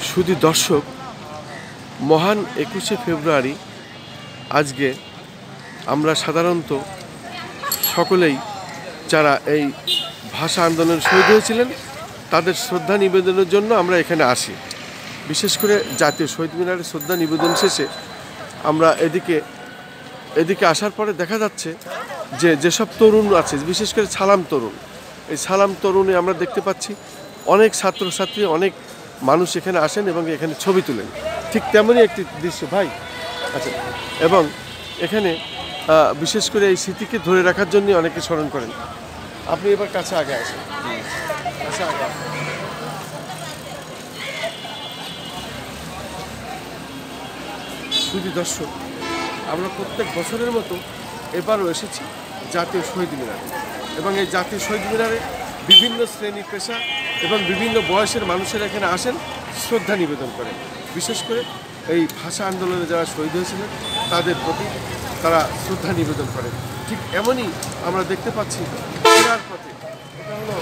শুধু দর্শক, মহান 21শে ফেব্রুয়ারি আজকে আমরা সাধারণত সকলেই যারা এই ভাষা আন্দোলনে শহীদ হয়েছিলেন তাদের শ্রদ্ধা নিবেদনের জন্য আমরা এখানে আসি। বিশেষ করে জাতীয় শহীদ মিনারে শ্রদ্ধা নিবেদন শেষে আমরা এদিকে আসার পরে দেখা যাচ্ছে যে যেসব তরুণ আছে, বিশেষ করে সালাম তরুণ, এই সালাম তরুণে আমরা দেখতে পাচ্ছি অনেক ছাত্রছাত্রী, অনেক মানুষ এখানে আসেন এবং এখানে ছবি তুলেন। ঠিক তেমনই একটি দৃশ্য ভাই আচ্ছা, এবং এখানে বিশেষ করে এই স্মৃতিকে ধরে রাখার জন্য অনেকে স্মরণ করেন। আপনি এবার কাছে আগে আসেন, কাছে আগে আসেন। শুধু দর্শক, আমরা প্রত্যেক বছরের মতো এবারও এসেছি জাতীয় শহীদ মিনারে, এবং এই জাতীয় শহীদ মিনারে বিভিন্ন শ্রেণী পেশা এবং বিভিন্ন বয়সের মানুষেরা এখানে আসেন, শ্রদ্ধা নিবেদন করেন। বিশেষ করে এই ভাষা আন্দোলনে যারা শহীদ হয়েছিলেন তাদের প্রতি তারা শ্রদ্ধা নিবেদন করেন। ঠিক এমনই আমরা দেখতে পাচ্ছি ফেরার পথে, এটা হলো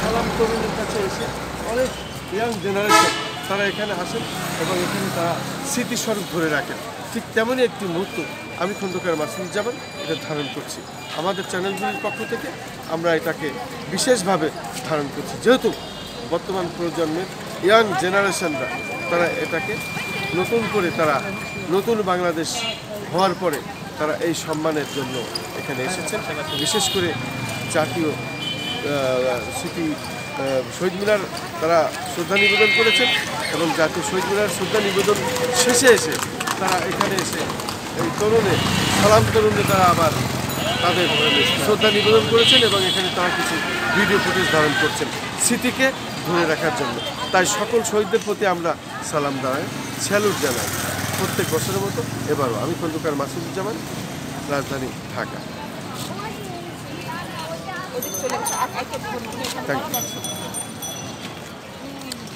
সালাম তরুণের কাছে এসে অনেক ইয়াং জেনারেশন তারা এখানে আসেন এবং এখানে তারা স্মৃতিস্বরূপ ধরে রাখেন। ঠিক তেমনই একটি মুহূর্ত আমি খন্দকার মাসুদুজ্জামান এটা ধারণ করছি। আমাদের চ্যানেলগুলির পক্ষ থেকে আমরা এটাকে বিশেষভাবে ধারণ করছি, যেহেতু বর্তমান প্রজন্মের ইয়াং জেনারেশনরা তারা এটাকে নতুন করে, তারা নতুন বাংলাদেশ হওয়ার পরে তারা এই সম্মানের জন্য এখানে এসেছেন। বিশেষ করে জাতীয় স্মৃতি শহীদ মিনার তারা শ্রদ্ধা নিবেদন করেছেন, এবং জাতীয় শহীদ মিনার শ্রদ্ধা নিবেদন শেষে এসে তারা এখানে এসে এই সালাম তরুণে তারা আবার তাদের শ্রদ্ধা নিবেদন করেছেন, এবং এখানে তারা কিছু ভিডিও ফুটেজ ধারণ করছেন স্মৃতিকে ধরে রাখার জন্য। তাই সকল শহীদদের প্রতি আমরা সালাম জানাই, স্যালুট জানাই প্রত্যেক বছরের মতো এবারও। আমি খন্দকার মাসুদুজ্জামান, রাজধানী ঢাকা। Thank you.